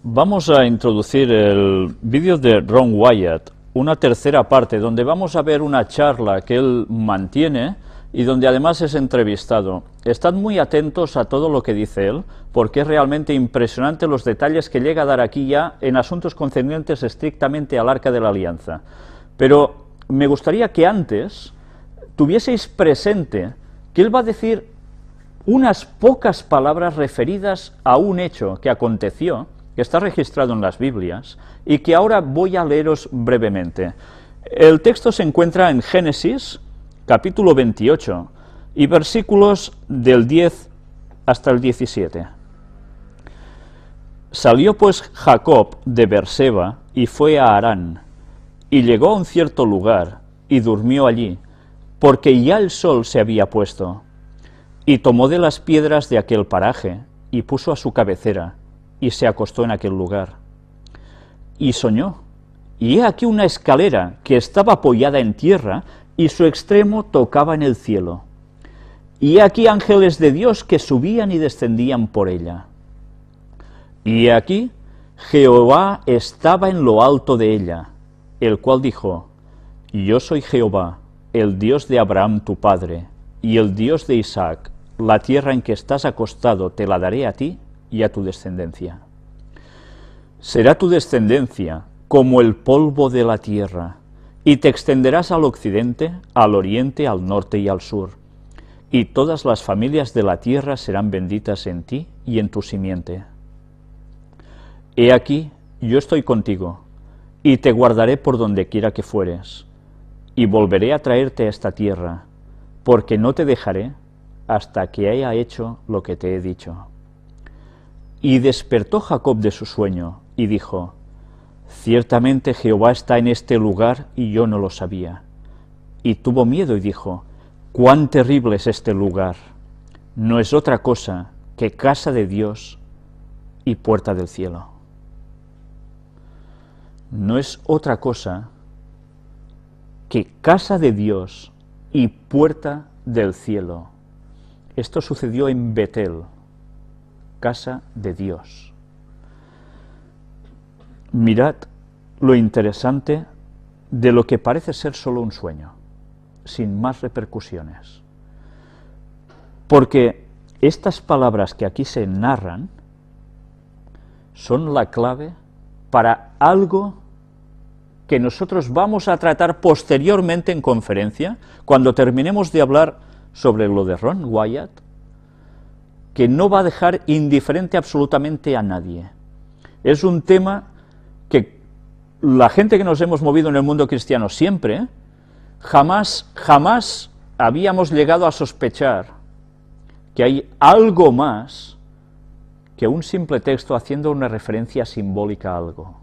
Vamos a introducir el vídeo de Ron Wyatt, una tercera parte, donde vamos a ver una charla que él mantiene y donde además es entrevistado. Estad muy atentos a todo lo que dice él, porque es realmente impresionante los detalles que llega a dar aquí ya en asuntos concernientes estrictamente al Arca de la Alianza. Pero me gustaría que antes tuvieseis presente que él va a decir unas pocas palabras referidas a un hecho que aconteció, que está registrado en las Biblias, y que ahora voy a leeros brevemente. El texto se encuentra en Génesis, capítulo 28, y versículos del 10 hasta el 17. Salió pues Jacob de Berseba y fue a Harán, y llegó a un cierto lugar, y durmió allí, porque ya el sol se había puesto, y tomó de las piedras de aquel paraje, y puso a su cabecera, y se acostó en aquel lugar. Y soñó, y he aquí una escalera que estaba apoyada en tierra, y su extremo tocaba en el cielo. Y he aquí ángeles de Dios que subían y descendían por ella. Y he aquí Jehová estaba en lo alto de ella, el cual dijo: Yo soy Jehová, el Dios de Abraham tu padre, y el Dios de Isaac. La tierra en que estás acostado te la daré a ti y a tu descendencia. Será tu descendencia como el polvo de la tierra, y te extenderás al occidente, al oriente, al norte y al sur, y todas las familias de la tierra serán benditas en ti y en tu simiente. He aquí, yo estoy contigo, y te guardaré por donde quiera que fueres, y volveré a traerte a esta tierra, porque no te dejaré hasta que haya hecho lo que te he dicho. Y despertó Jacob de su sueño, y dijo: Ciertamente Jehová está en este lugar, y yo no lo sabía. Y tuvo miedo y dijo: Cuán terrible es este lugar. No es otra cosa que casa de Dios y puerta del cielo. No es otra cosa que casa de Dios y puerta del cielo. Esto sucedió en Betel, casa de Dios. Mirad lo interesante de lo que parece ser solo un sueño, sin más repercusiones. Porque estas palabras que aquí se narran son la clave para algo que nosotros vamos a tratar posteriormente en conferencia, cuando terminemos de hablar sobre lo de Ron Wyatt, que no va a dejar indiferente absolutamente a nadie. Es un tema que la gente que nos hemos movido en el mundo cristiano siempre, jamás habíamos llegado a sospechar que hay algo más que un simple texto haciendo una referencia simbólica a algo.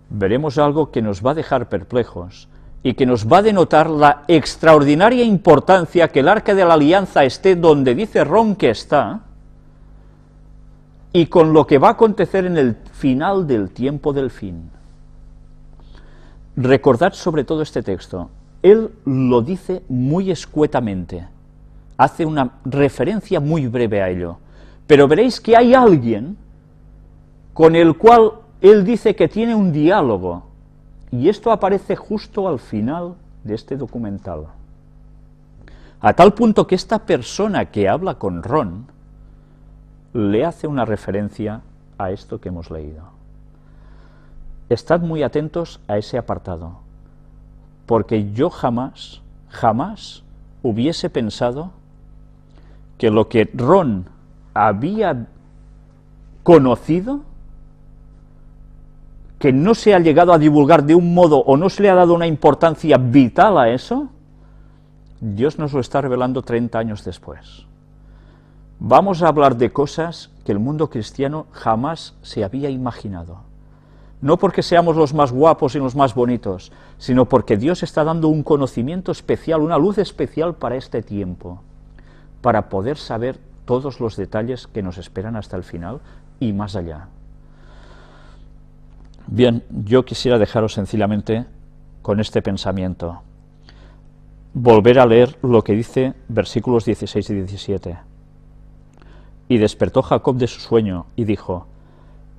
Veremos algo que nos va a dejar perplejos y que nos va a denotar la extraordinaria importancia que el Arca de la Alianza esté donde dice Ron que está, y con lo que va a acontecer en el final del tiempo del fin. Recordad sobre todo este texto, él lo dice muy escuetamente, hace una referencia muy breve a ello, pero veréis que hay alguien con el cual él dice que tiene un diálogo, y esto aparece justo al final de este documental. A tal punto que esta persona que habla con Ron le hace una referencia a esto que hemos leído. Estad muy atentos a ese apartado, porque yo jamás hubiese pensado que lo que Ron había conocido, que no se ha llegado a divulgar de un modo o no se le ha dado una importancia vital a eso, Dios nos lo está revelando 30 años después. Vamos a hablar de cosas que el mundo cristiano jamás se había imaginado. No porque seamos los más guapos y los más bonitos, sino porque Dios está dando un conocimiento especial, una luz especial para este tiempo, para poder saber todos los detalles que nos esperan hasta el final y más allá. Bien, yo quisiera dejaros sencillamente con este pensamiento. Volver a leer lo que dice versículos 16 y 17. Y despertó Jacob de su sueño y dijo: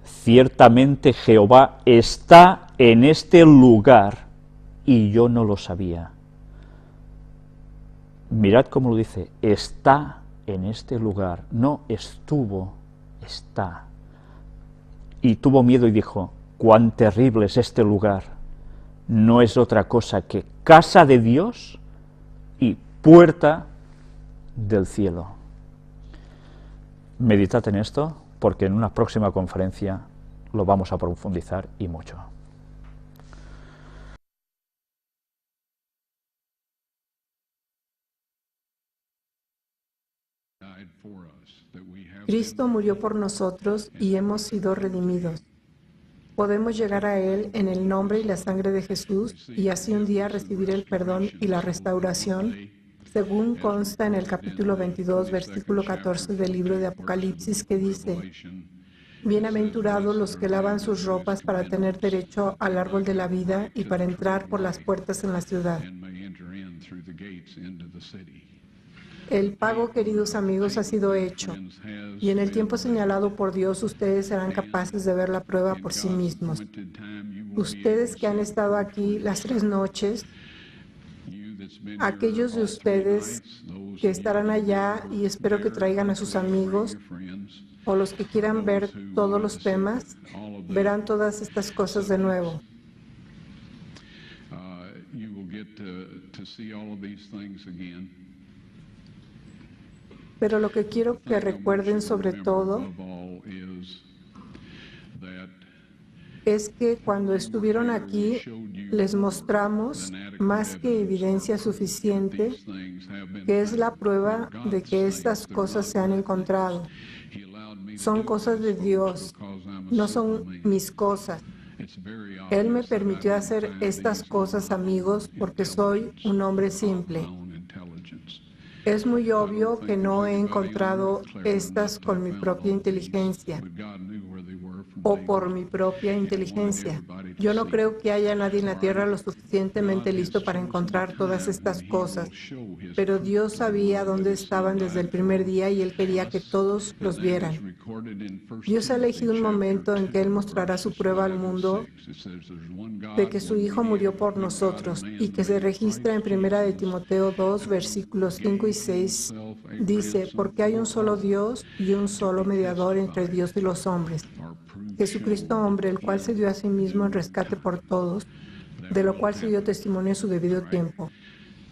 ciertamente Jehová está en este lugar y yo no lo sabía. Mirad cómo lo dice, está en este lugar, no estuvo, está. Y tuvo miedo y dijo, cuán terrible es este lugar, no es otra cosa que casa de Dios y puerta del cielo. Meditad en esto, porque en una próxima conferencia lo vamos a profundizar y mucho. Cristo murió por nosotros y hemos sido redimidos. Podemos llegar a Él en el nombre y la sangre de Jesús y así un día recibir el perdón y la restauración, según consta en el capítulo 22, versículo 14 del libro de Apocalipsis, que dice: Bienaventurados los que lavan sus ropas para tener derecho al árbol de la vida y para entrar por las puertas en la ciudad. El pago, queridos amigos, ha sido hecho, y en el tiempo señalado por Dios ustedes serán capaces de ver la prueba por sí mismos. Ustedes que han estado aquí las 3 noches, aquellos de ustedes que estarán allá y espero que traigan a sus amigos, o los que quieran ver todos los temas, verán todas estas cosas de nuevo. Pero lo que quiero que recuerden sobre todo es que cuando estuvieron aquí les mostramos más que evidencia suficiente que es la prueba de que estas cosas se han encontrado. Son cosas de Dios, no son mis cosas. Él me permitió hacer estas cosas, amigos, porque soy un hombre simple. Es muy obvio que no he encontrado estas con mi propia inteligencia o por mi propia inteligencia. Yo no creo que haya nadie en la tierra lo suficientemente listo para encontrar todas estas cosas, pero Dios sabía dónde estaban desde el primer día y Él quería que todos los vieran. Dios ha elegido un momento en que Él mostrará su prueba al mundo de que su Hijo murió por nosotros y que se registra en 1 de Timoteo 2, versículos 5 y 6. Dice, porque hay un solo Dios y un solo mediador entre Dios y los hombres, Jesucristo hombre, el cual se dio a sí mismo en rescate por todos, de lo cual se dio testimonio en su debido tiempo.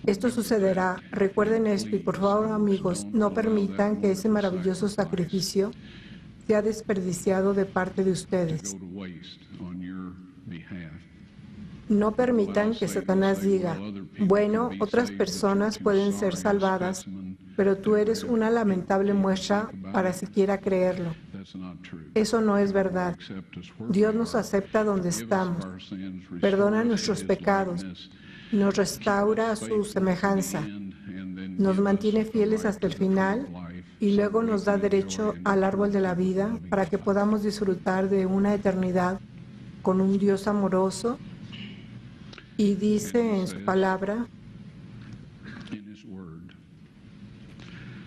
Esto sucederá, recuerden esto y por favor, amigos, no permitan que ese maravilloso sacrificio sea desperdiciado de parte de ustedes. No permitan que Satanás diga, bueno, otras personas pueden ser salvadas, pero tú eres una lamentable muestra para siquiera creerlo. Eso no es verdad. Dios nos acepta donde estamos, perdona nuestros pecados, nos restaura a su semejanza, nos mantiene fieles hasta el final y luego nos da derecho al árbol de la vida para que podamos disfrutar de una eternidad con un Dios amoroso. Y dice en su palabra,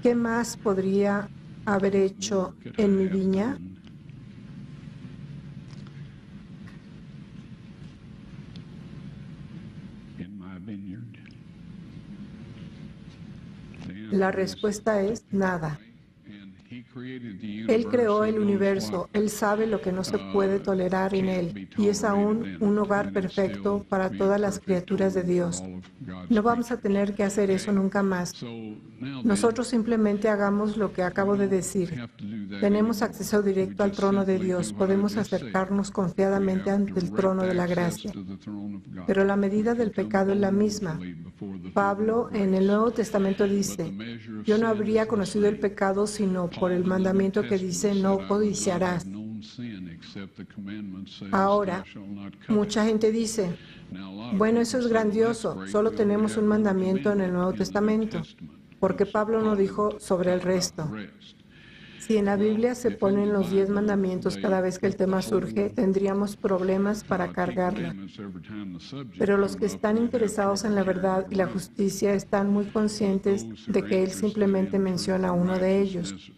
¿qué más podría haber hecho en mi viña? La respuesta es nada. Él creó el universo, Él sabe lo que no se puede tolerar en Él y es aún un hogar perfecto para todas las criaturas de Dios. No vamos a tener que hacer eso nunca más. Nosotros simplemente hagamos lo que acabo de decir. Tenemos acceso directo al trono de Dios, podemos acercarnos confiadamente ante el trono de la gracia. Pero la medida del pecado es la misma. Pablo en el Nuevo Testamento dice, yo no habría conocido el pecado sino por el mandamiento que dice, no codiciarás. Ahora, mucha gente dice, bueno, eso es grandioso, solo tenemos un mandamiento en el Nuevo Testamento, porque Pablo no dijo sobre el resto. Si en la Biblia se ponen los 10 mandamientos cada vez que el tema surge, tendríamos problemas para cargarla. Pero los que están interesados en la verdad y la justicia están muy conscientes de que Él simplemente menciona uno de ellos.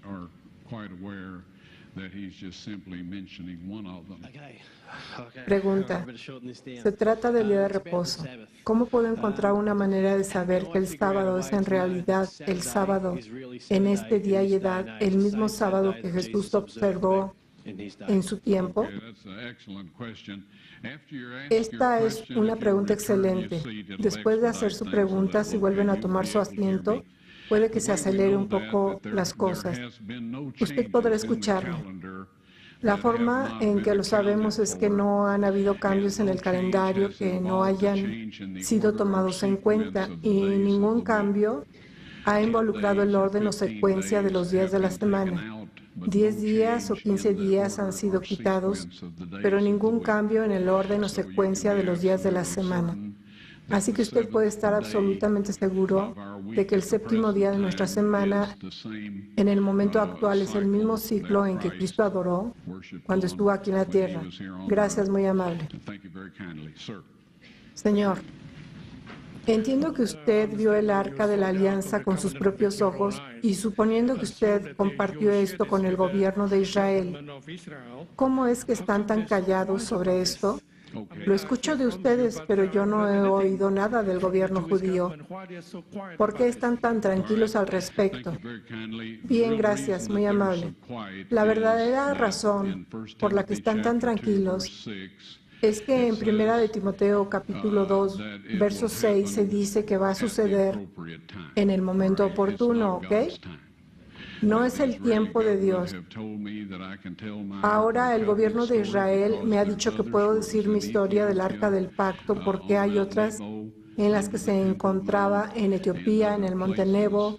Pregunta. Se trata del día de reposo. ¿Cómo puedo encontrar una manera de saber que el sábado es en realidad el sábado en este día y edad, el mismo sábado que Jesús observó en su tiempo? Esta es una pregunta excelente. Después de hacer su pregunta, si vuelven a tomar su asiento, puede que se acelere un poco las cosas. Usted podrá escucharme. La forma en que lo sabemos es que no han habido cambios en el calendario que no hayan sido tomados en cuenta y ningún cambio ha involucrado el orden o secuencia de los días de la semana. 10 días o 15 días han sido quitados, pero ningún cambio en el orden o secuencia de los días de la semana. Así que usted puede estar absolutamente seguro de que el séptimo día de nuestra semana, en el momento actual, es el mismo ciclo en que Cristo adoró cuando estuvo aquí en la tierra. Gracias, muy amable. Señor, entiendo que usted vio el arca de la alianza con sus propios ojos y suponiendo que usted compartió esto con el gobierno de Israel, ¿cómo es que están tan callados sobre esto? Lo escucho de ustedes, pero yo no he oído nada del gobierno judío. ¿Por qué están tan tranquilos al respecto? Bien, gracias, muy amable. La verdadera razón por la que están tan tranquilos es que en 1 de Timoteo capítulo 2, verso 6 se dice que va a suceder en el momento oportuno, ¿ok? No es el tiempo de Dios. Ahora el gobierno de Israel me ha dicho que puedo decir mi historia del Arca del Pacto porque hay otras en las que se encontraba en Etiopía, en el Monte Nebo,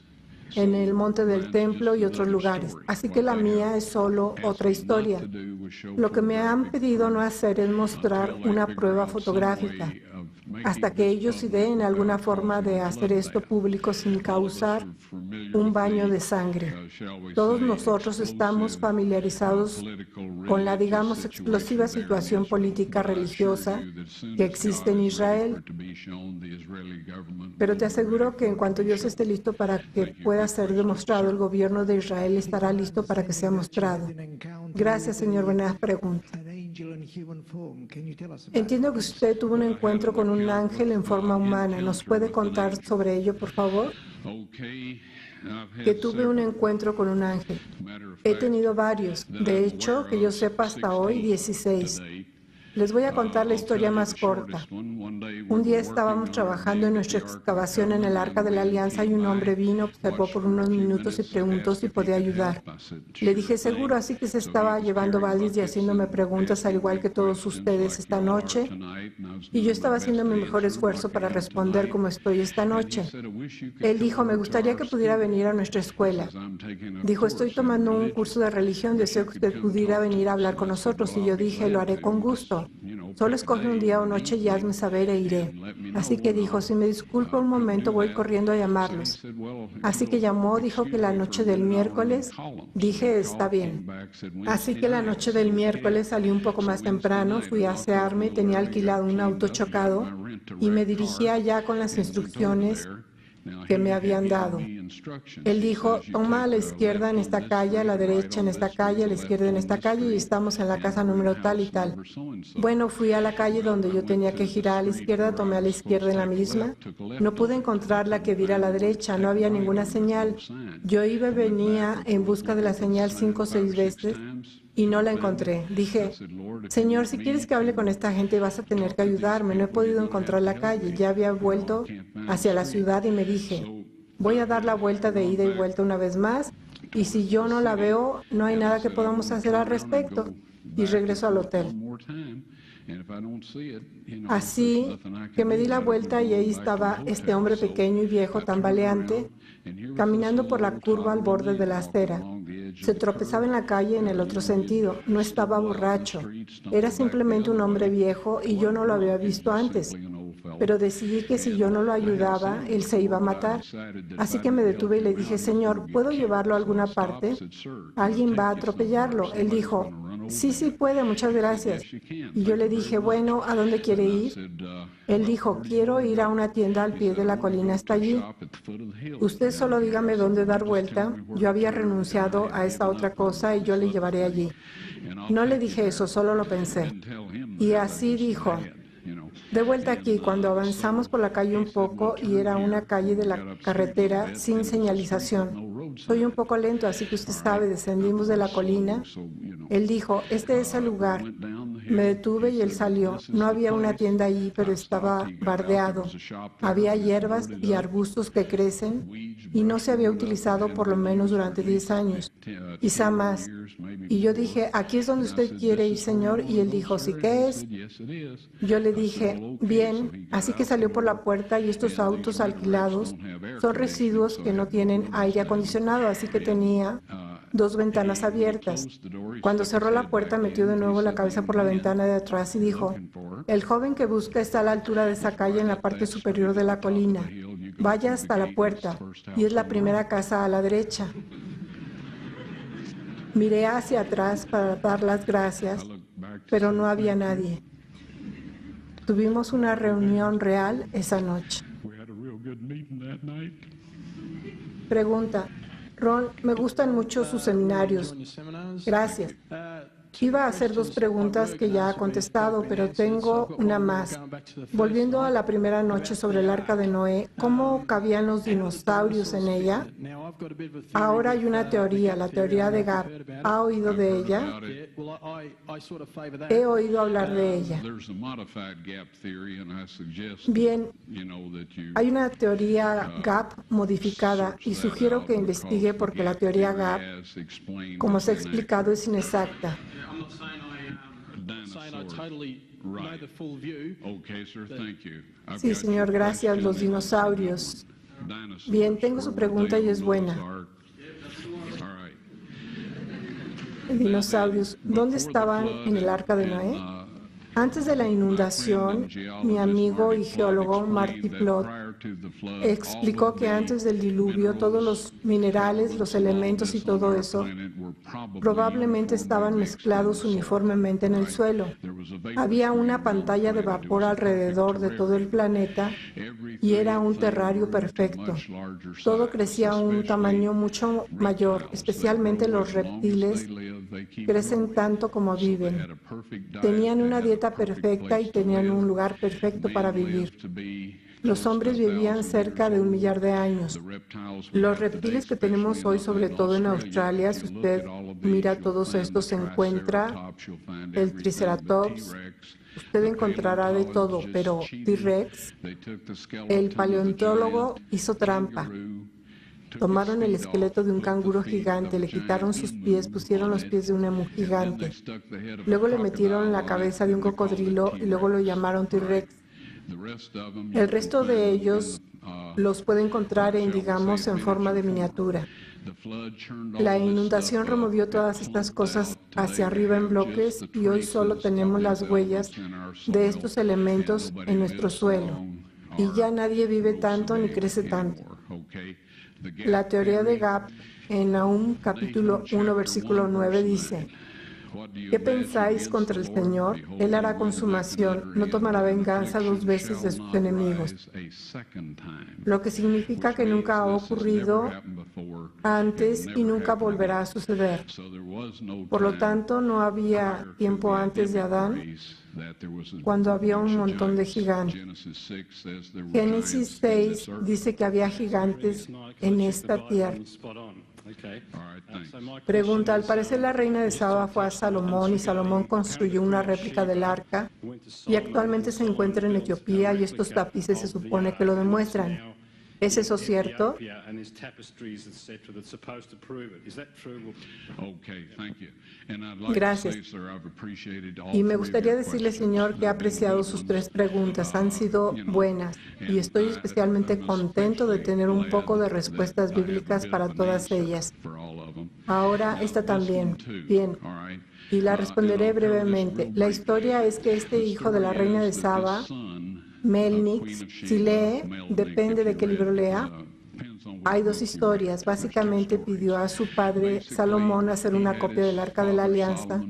en el Monte del Templo y otros lugares. Así que la mía es solo otra historia. Lo que me han pedido no hacer es mostrar una prueba fotográfica hasta que ellos ideen alguna forma de hacer esto público sin causar un baño de sangre. Todos nosotros estamos familiarizados con la, digamos, explosiva situación política religiosa que existe en Israel, pero te aseguro que en cuanto Dios esté listo para que pueda ser demostrado, el gobierno de Israel estará listo para que sea mostrado. Gracias, señor. Buena pregunta. Entiendo que usted tuvo un encuentro con un ángel en forma humana. ¿Nos puede contar sobre ello, por favor? Que tuve un encuentro con un ángel. He tenido varios. De hecho, que yo sepa hasta hoy, 16. Les voy a contar la historia más corta. Un día estábamos trabajando en nuestra excavación en el Arca de la Alianza y un hombre vino, observó por unos minutos y preguntó si podía ayudar. Le dije, seguro, así que se estaba llevando baldes y haciéndome preguntas al igual que todos ustedes esta noche. Y yo estaba haciendo mi mejor esfuerzo para responder como estoy esta noche. Él dijo, me gustaría que pudiera venir a nuestra escuela. Dijo, estoy tomando un curso de religión, deseo que usted pudiera venir a hablar con nosotros. Y yo dije, lo haré con gusto. Solo escoge un día o noche y hazme saber e iré. Así que dijo, si me disculpa un momento, voy corriendo a llamarlos. Así que llamó, dijo que la noche del miércoles. Dije, está bien. Así que la noche del miércoles salí un poco más temprano, fui a asearme, tenía alquilado un auto chocado y me dirigí allá con las instrucciones que me habían dado. Él dijo, toma a la izquierda en esta calle, a la derecha en esta calle, a la izquierda en esta calle y estamos en la casa número tal y tal. Bueno, fui a la calle donde yo tenía que girar a la izquierda, tomé a la izquierda en la misma. No pude encontrar la que viera a la derecha, no había ninguna señal. Yo iba y venía en busca de la señal 5 o 6 veces y no la encontré. Dije, Señor, si quieres que hable con esta gente vas a tener que ayudarme. No he podido encontrar la calle. Ya había vuelto hacia la ciudad y me dije, voy a dar la vuelta de ida y vuelta una vez más y si yo no la veo, no hay nada que podamos hacer al respecto. Y regreso al hotel. Así que me di la vuelta y ahí estaba este hombre pequeño y viejo, tambaleante, caminando por la curva al borde de la acera. Se tropezaba en la calle en el otro sentido. No estaba borracho. Era simplemente un hombre viejo y yo no lo había visto antes. Pero decidí que si yo no lo ayudaba, él se iba a matar. Así que me detuve y le dije, Señor, ¿puedo llevarlo a alguna parte? Alguien va a atropellarlo. Él dijo, sí, sí puede, muchas gracias. Y yo le dije, bueno, ¿a dónde quiere ir? Él dijo, quiero ir a una tienda al pie de la colina, está allí. Usted solo dígame dónde dar vuelta. Yo había renunciado a esa otra cosa y yo le llevaré allí. No le dije eso, solo lo pensé. Y así dijo. De vuelta aquí, cuando avanzamos por la calle un poco y era una calle de la carretera sin señalización. Soy un poco lento, así que usted sabe, descendimos de la colina. Él dijo, este es el lugar. Me detuve y él salió. No había una tienda allí, pero estaba bardeado. Había hierbas y arbustos que crecen y no se había utilizado por lo menos durante 10 años, quizá más. Y yo dije, aquí es donde usted quiere ir, señor. Y él dijo, ¿sí qué es? Yo le dije, bien, así que salió por la puerta y estos autos alquilados son residuos que no tienen aire acondicionado, así que tenía 2 ventanas abiertas. Cuando cerró la puerta, metió de nuevo la cabeza por la ventana de atrás y dijo, el joven que busca está a la altura de esa calle en la parte superior de la colina. Vaya hasta la puerta y es la primera casa a la derecha. Miré hacia atrás para dar las gracias, pero no había nadie. Tuvimos una reunión real esa noche. Pregunta. Ron, me gustan mucho sus seminarios. Gracias. Iba a hacer 2 preguntas que ya ha contestado, pero tengo una más. Volviendo a la primera noche sobre el Arca de Noé, ¿cómo cabían los dinosaurios en ella? Ahora hay una teoría, la teoría de Gap. ¿Ha oído de ella? He oído hablar de ella. Bien, hay una teoría Gap modificada y sugiero que investigue porque la teoría Gap, como se ha explicado, es inexacta. Sí, señor, gracias. Los dinosaurios. Bien, tengo su pregunta y es buena. Dinosaurios, ¿dónde estaban en el Arca de Noé? Antes de la inundación, mi amigo y geólogo Marty Plott explicó que antes del diluvio todos los minerales, los elementos y todo eso probablemente estaban mezclados uniformemente en el suelo. Había una pantalla de vapor alrededor de todo el planeta y era un terrario perfecto. Todo crecía a un tamaño mucho mayor, especialmente los reptiles crecen tanto como viven. Tenían una dieta perfecta y tenían un lugar perfecto para vivir. Los hombres vivían cerca de 1 millar de años. Los reptiles que tenemos hoy, sobre todo en Australia, si usted mira todos estos, se encuentra el Triceratops. Usted encontrará de todo, pero T-Rex, el paleontólogo hizo trampa. Tomaron el esqueleto de un canguro gigante, le quitaron sus pies, pusieron los pies de un emú gigante. Luego le metieron la cabeza de un cocodrilo y luego lo llamaron T-Rex. El resto de ellos los puede encontrar digamos, en forma de miniatura. La inundación removió todas estas cosas hacia arriba en bloques y hoy solo tenemos las huellas de estos elementos en nuestro suelo. Y ya nadie vive tanto ni crece tanto. La teoría de Gap en Nahum capítulo 1 versículo 9 dice: ¿qué pensáis contra el Señor? Él hará consumación, no tomará venganza 2 veces de sus enemigos. Lo que significa que nunca ha ocurrido antes y nunca volverá a suceder. Por lo tanto, no había tiempo antes de Adán, cuando había un montón de gigantes. Génesis 6 dice que había gigantes en esta tierra. Pregunta, al parecer la reina de Saba fue a Salomón y Salomón construyó una réplica del arca y actualmente se encuentra en Etiopía y estos tapices se supone que lo demuestran. ¿Es eso cierto? Gracias. Y me gustaría decirle, señor, que he apreciado sus 3 preguntas. Han sido buenas y estoy especialmente contento de tener un poco de respuestas bíblicas para todas ellas. Ahora, esta también. Bien. Y la responderé brevemente. La historia es que este hijo de la reina de Saba, Melnix, si lee, depende de qué libro lea, Hay dos historias. Básicamente pidió a su padre Salomón hacer una copia del Arca de la Alianza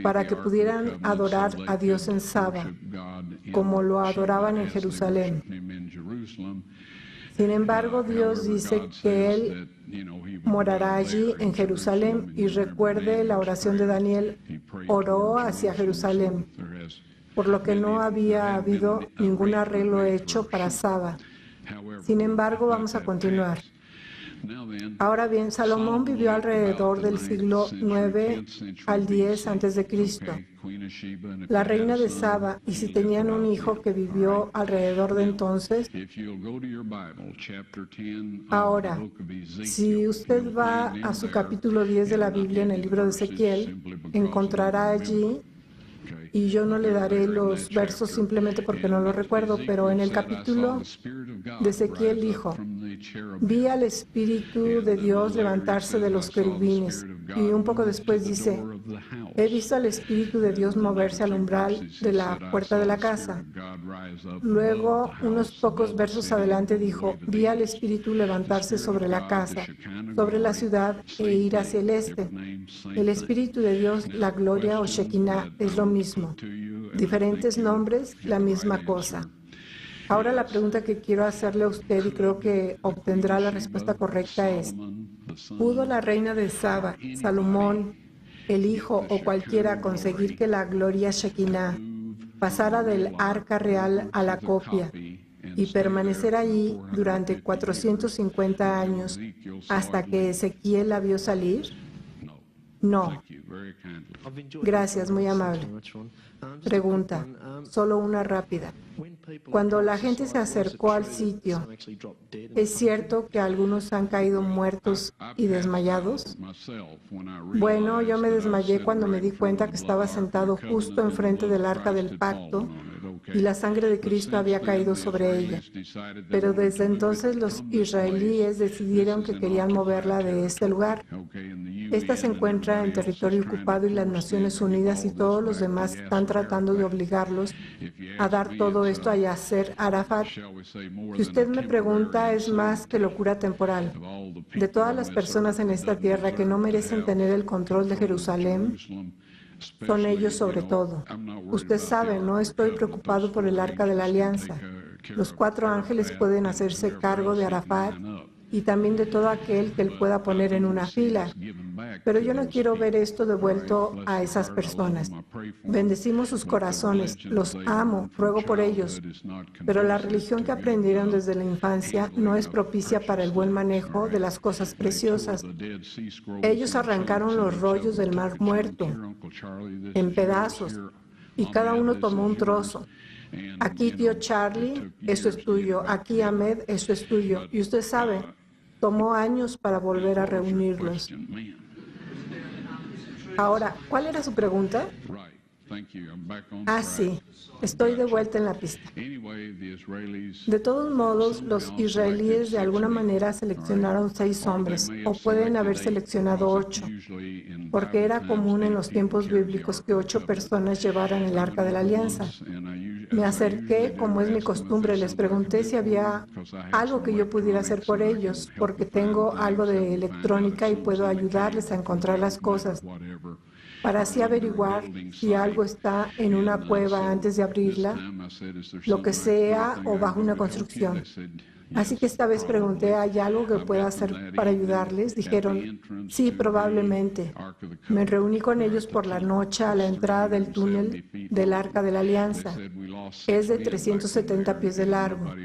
para que pudieran adorar a Dios en Saba, como lo adoraban en Jerusalén. Sin embargo, Dios dice que Él morará allí en Jerusalén, y recuerde la oración de Daniel, oró hacia Jerusalén, por lo que no había habido ningún arreglo hecho para Saba. Sin embargo, vamos a continuar. Ahora bien, Salomón vivió alrededor del siglo IX al X antes de Cristo. La reina de Saba, y si tenían un hijo que vivió alrededor de entonces. Ahora, si usted va a su capítulo 10 de la Biblia en el libro de Ezequiel, encontrará allí, y yo no le daré los versos simplemente porque no lo recuerdo, pero en el capítulo de Ezequiel dijo: vi al Espíritu de Dios levantarse de los querubines, y un poco después dice: he visto al Espíritu de Dios moverse al umbral de la puerta de la casa. Luego, unos pocos versos adelante dijo: vi al Espíritu levantarse sobre la casa, sobre la ciudad, e ir hacia el este. El Espíritu de Dios, la gloria o Shekinah, es lo mismo. Diferentes nombres, la misma cosa. Ahora la pregunta que quiero hacerle a usted, y creo que obtendrá la respuesta correcta, es: ¿pudo la reina de Saba, Salomón, el hijo o cualquiera conseguir que la gloria Shekinah pasara del arca real a la copia y permanecer allí durante 450 años hasta que Ezequiel la vio salir? No. Gracias, muy amable. Pregunta, solo una rápida. Cuando la gente se acercó al sitio, ¿es cierto que algunos han caído muertos y desmayados? Bueno, yo me desmayé cuando me di cuenta que estaba sentado justo enfrente del arca del pacto y la sangre de Cristo había caído sobre ella. Pero desde entonces los israelíes decidieron que querían moverla de este lugar. Esta se encuentra en territorio ocupado y las Naciones Unidas y todos los demás están tratando de obligarlos a dar todo esto a Yasser Arafat. Si usted me pregunta, es más que locura temporal. De todas las personas en esta tierra que no merecen tener el control de Jerusalén, son ellos sobre todo. Usted sabe, no estoy preocupado por el Arca de la Alianza. Los 4 ángeles pueden hacerse cargo de Arafat y también de todo aquel que él pueda poner en una fila. Pero yo no quiero ver esto devuelto a esas personas. Bendecimos sus corazones, los amo, ruego por ellos. Pero la religión que aprendieron desde la infancia no es propicia para el buen manejo de las cosas preciosas. Ellos arrancaron los rollos del Mar Muerto en pedazos y cada uno tomó un trozo. Aquí, tío Charlie, eso es tuyo. Aquí, Ahmed, eso es tuyo. Y usted sabe, tomó años para volver a reunirlos. Ahora, ¿cuál era su pregunta? Sí, estoy de vuelta en la pista. De todos modos, los israelíes de alguna manera seleccionaron 6 hombres, o pueden haber seleccionado 8, porque era común en los tiempos bíblicos que 8 personas llevaran el Arca de la Alianza. Me acerqué, como es mi costumbre, les pregunté si había algo que yo pudiera hacer por ellos, porque tengo algo de electrónica y puedo ayudarles a encontrar las cosas, para así averiguar si algo está en una cueva antes de abrirla, lo que sea, o bajo una construcción. Así que esta vez pregunté: ¿hay algo que pueda hacer para ayudarles? Dijeron: sí, probablemente. Me reuní con ellos por la noche a la entrada del túnel del Arca de la Alianza. Es de 370 pies de largo.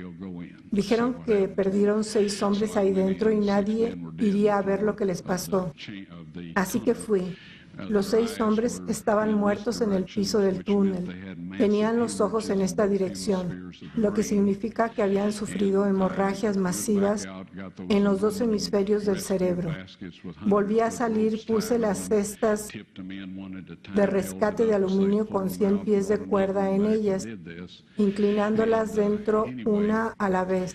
Dijeron que perdieron 6 hombres ahí dentro y nadie iría a ver lo que les pasó. Así que fui. Los 6 hombres estaban muertos en el piso del túnel. Tenían los ojos en esta dirección, lo que significa que habían sufrido hemorragias masivas en los 2 hemisferios del cerebro. Volví a salir, puse las cestas de rescate de aluminio con 100 pies de cuerda en ellas, inclinándolas dentro una a la vez.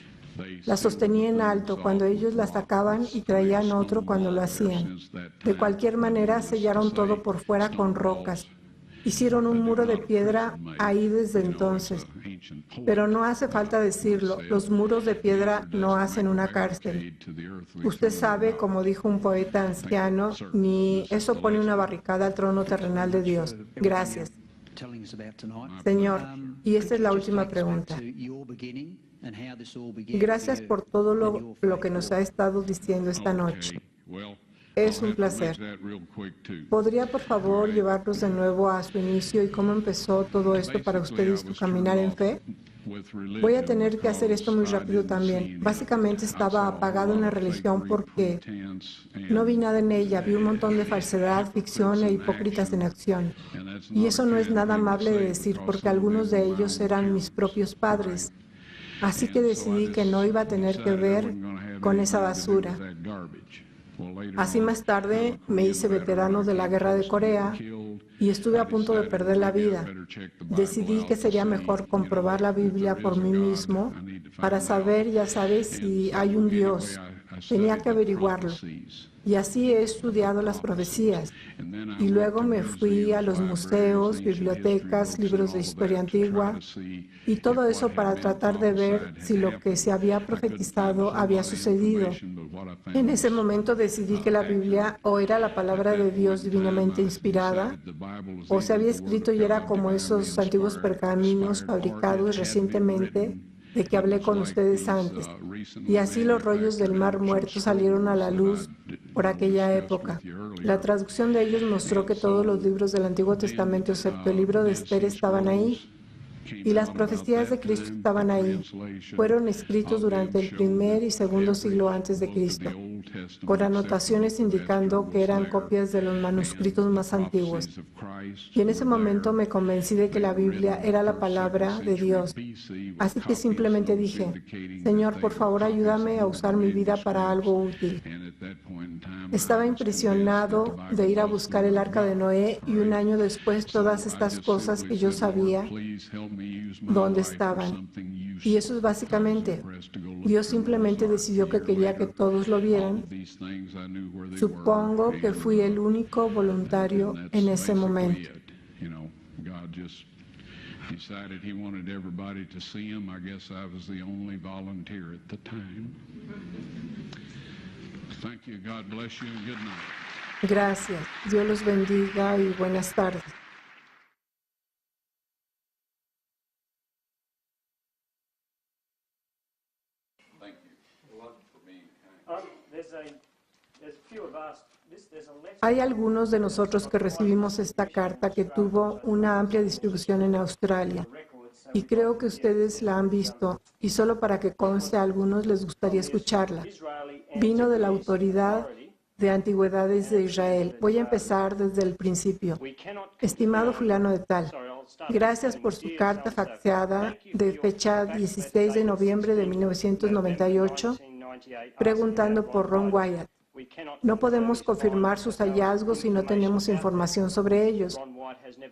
Las sostenía en alto cuando ellos las sacaban y traían otro cuando lo hacían. De cualquier manera, sellaron todo por fuera con rocas. Hicieron un muro de piedra ahí desde entonces. Pero no hace falta decirlo, los muros de piedra no hacen una cárcel. Usted sabe, como dijo un poeta anciano, ni eso pone una barricada al trono terrenal de Dios. Gracias. Señor, y esta es la última pregunta. Gracias por todo lo que nos ha estado diciendo esta noche. Es un placer. ¿Podría, por favor, llevarnos de nuevo a su inicio y cómo empezó todo esto para usted y su caminar en fe? Voy a tener que hacer esto muy rápido también. Básicamente estaba apagado en la religión porque no vi nada en ella. Vi un montón de falsedad, ficción e hipócritas en acción. Y eso no es nada amable de decir porque algunos de ellos eran mis propios padres. Así que decidí que no iba a tener que ver con esa basura. Así más tarde me hice veterano de la Guerra de Corea y estuve a punto de perder la vida. Decidí que sería mejor comprobar la Biblia por mí mismo para saber, ya sabes, si hay un Dios. Tenía que averiguarlo. Y así he estudiado las profecías. Y luego me fui a los museos, bibliotecas, libros de historia antigua y todo eso para tratar de ver si lo que se había profetizado había sucedido. En ese momento decidí que la Biblia o era la palabra de Dios divinamente inspirada o se había escrito y era como esos antiguos pergaminos fabricados recientemente de que hablé con ustedes antes. Y así los rollos del Mar Muerto salieron a la luz por aquella época. La traducción de ellos mostró que todos los libros del Antiguo Testamento, excepto el libro de Esther, estaban ahí. Y las profecías de Cristo estaban ahí. Fueron escritos durante el primer y segundo siglo antes de Cristo, con anotaciones indicando que eran copias de los manuscritos más antiguos. Y en ese momento me convencí de que la Biblia era la palabra de Dios. Así que simplemente dije, Señor, por favor, ayúdame a usar mi vida para algo útil. Estaba impresionado de ir a buscar el arca de Noé y un año después todas estas cosas que yo sabía dónde estaban. Y eso es básicamente, Dios simplemente decidió que quería que todos lo vieran. Supongo que fui el único voluntario en ese momento. Gracias. Dios los bendiga y buenas tardes. Hay algunos de nosotros que recibimos esta carta que tuvo una amplia distribución en Australia y creo que ustedes la han visto y solo para que conste a algunos les gustaría escucharla. Vino de la Autoridad de Antigüedades de Israel. Voy a empezar desde el principio. Estimado fulano de tal, gracias por su carta faxeada de fecha 16 de noviembre de 1998 preguntando por Ron Wyatt. No podemos confirmar sus hallazgos si no tenemos información sobre ellos.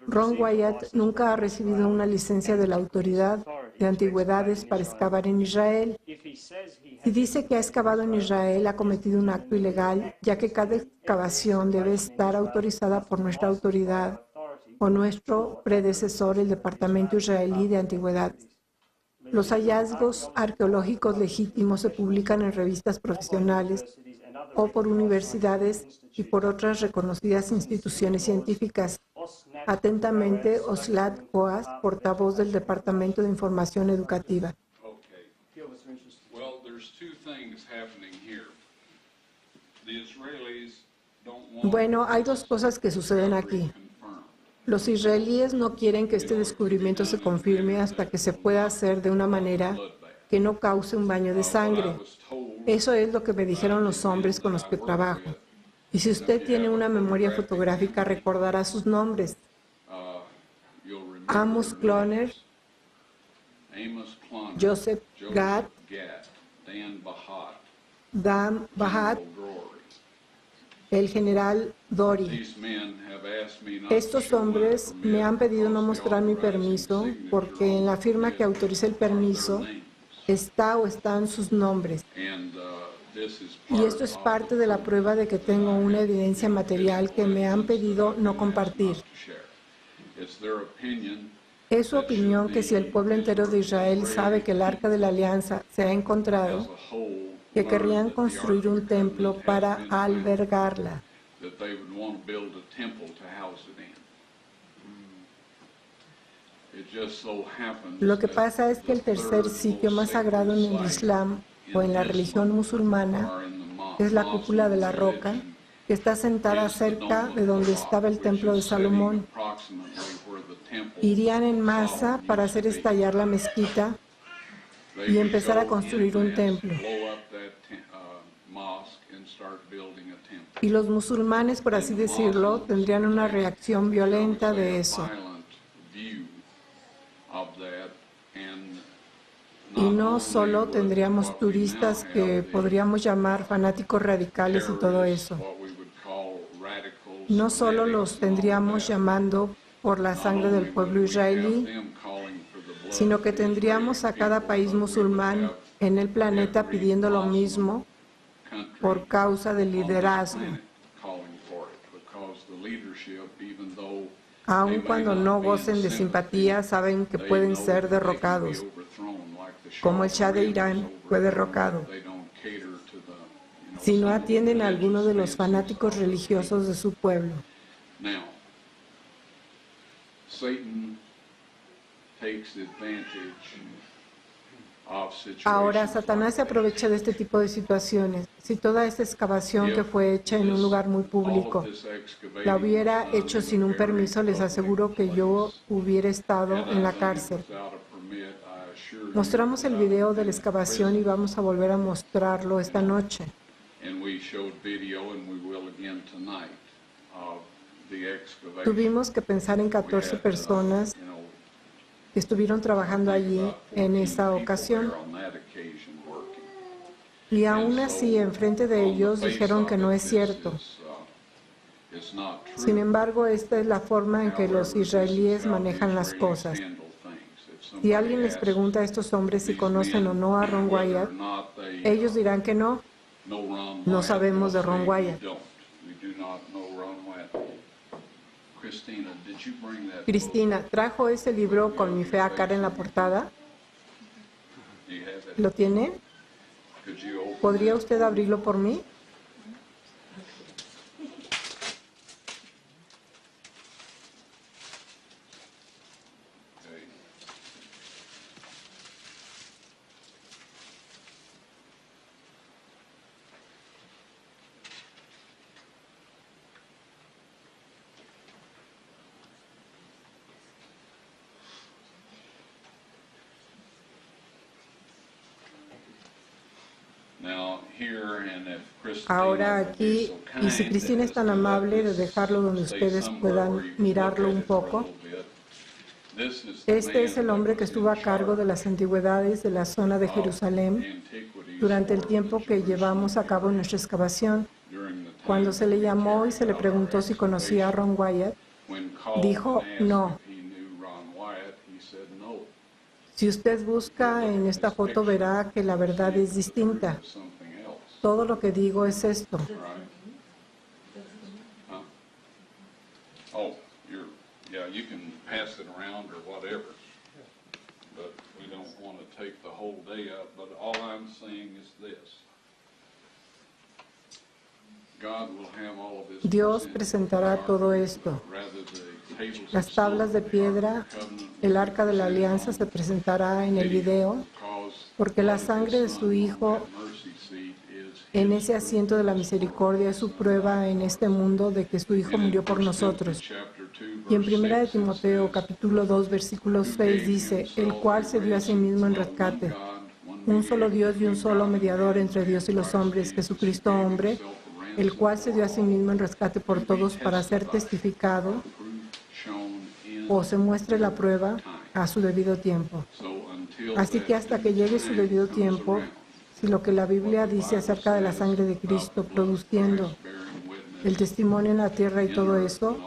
Ron Wyatt nunca ha recibido una licencia de la Autoridad de Antigüedades para excavar en Israel. Si dice que ha excavado en Israel, ha cometido un acto ilegal, ya que cada excavación debe estar autorizada por nuestra autoridad o nuestro predecesor, el Departamento Israelí de Antigüedades. Los hallazgos arqueológicos legítimos se publican en revistas profesionales o por universidades y por otras reconocidas instituciones científicas. Atentamente, Oslat Coas, portavoz del Departamento de Información Educativa. Bueno, hay dos cosas que suceden aquí. Los israelíes no quieren que este descubrimiento se confirme hasta que se pueda hacer de una manera que no cause un baño de sangre. Eso es lo que me dijeron los hombres con los que trabajo. Y si usted tiene una memoria fotográfica, recordará sus nombres. Amos Kloner, Joseph Gad, Dan Bahat, el general Dory. Estos hombres me han pedido no mostrar mi permiso porque en la firma que autoriza el permiso está o están sus nombres. Y esto es parte de la prueba de que tengo una evidencia material que me han pedido no compartir. Es su opinión que si el pueblo entero de Israel sabe que el Arca de la Alianza se ha encontrado, que querrían construir un templo para albergarla. Lo que pasa es que el tercer sitio más sagrado en el Islam o en la religión musulmana es la cúpula de la roca, que está sentada cerca de donde estaba el templo de Salomón. Irían en masa para hacer estallar la mezquita y empezar a construir un templo. Y los musulmanes, por así decirlo, tendrían una reacción violenta de eso. Y no solo tendríamos turistas que podríamos llamar fanáticos radicales y todo eso. No solo los tendríamos llamando por la sangre del pueblo israelí, sino que tendríamos a cada país musulmán en el planeta pidiendo lo mismo por causa del liderazgo. Aun cuando no gocen de simpatía, saben que pueden ser derrocados, como el Shah de Irán fue derrocado, si no atienden a alguno de los fanáticos religiosos de su pueblo. Ahora, Satanás se aprovecha de este tipo de situaciones. Si toda esta excavación que fue hecha en un lugar muy público la hubiera hecho sin un permiso, les aseguro que yo hubiera estado en la cárcel. Mostramos el video de la excavación y vamos a volver a mostrarlo esta noche. Tuvimos que pensar en 14 personas que estuvieron trabajando allí en esa ocasión. Y aún así, enfrente de ellos dijeron que no es cierto. Sin embargo, esta es la forma en que los israelíes manejan las cosas. Si alguien les pregunta a estos hombres si conocen o no a Ron Wyatt, ellos dirán que no. No sabemos de Ron Wyatt. Cristina, ¿trajo ese libro con mi fea cara en la portada? ¿Lo tiene? ¿Podría usted abrirlo por mí? Ahora aquí, y si Cristina es tan amable de dejarlo donde ustedes puedan mirarlo un poco, este es el hombre que estuvo a cargo de las antigüedades de la zona de Jerusalén durante el tiempo que llevamos a cabo nuestra excavación. Cuando se le llamó y se le preguntó si conocía a Ron Wyatt, dijo no. Si usted busca en esta foto, verá que la verdad es distinta. Todo lo que digo es esto. Dios presentará todo esto. Las tablas de piedra, el arca de la alianza se presentará en el video, porque la sangre de su Hijo en ese asiento de la misericordia es su prueba en este mundo de que su Hijo murió por nosotros. Y en 1 de Timoteo, capítulo 2, versículo 6 dice, el cual se dio a sí mismo en rescate. Un solo Dios y un solo mediador entre Dios y los hombres, Jesucristo hombre, el cual se dio a sí mismo en rescate por todos para ser testificado o se muestre la prueba a su debido tiempo. Así que hasta que llegue su debido tiempo, si lo que la Biblia dice acerca de la sangre de Cristo produciendo el testimonio en la tierra y todo eso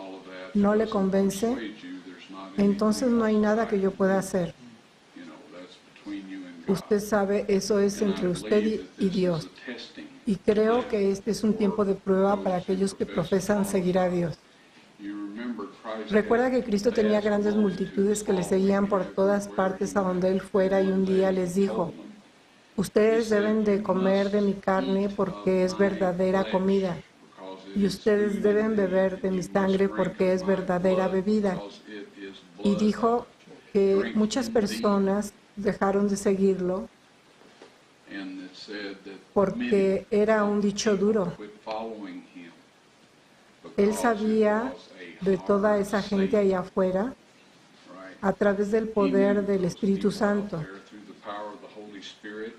no le convence, entonces no hay nada que yo pueda hacer. Usted sabe, eso es entre usted y Dios. Y creo que este es un tiempo de prueba para aquellos que profesan seguir a Dios. Recuerda que Cristo tenía grandes multitudes que le seguían por todas partes a donde Él fuera y un día les dijo, ustedes deben de comer de mi carne porque es verdadera comida y ustedes deben beber de mi sangre porque es verdadera bebida. Y dijo que muchas personas dejaron de seguirlo porque era un dicho duro. Él sabía de toda esa gente allá afuera a través del poder del Espíritu Santo.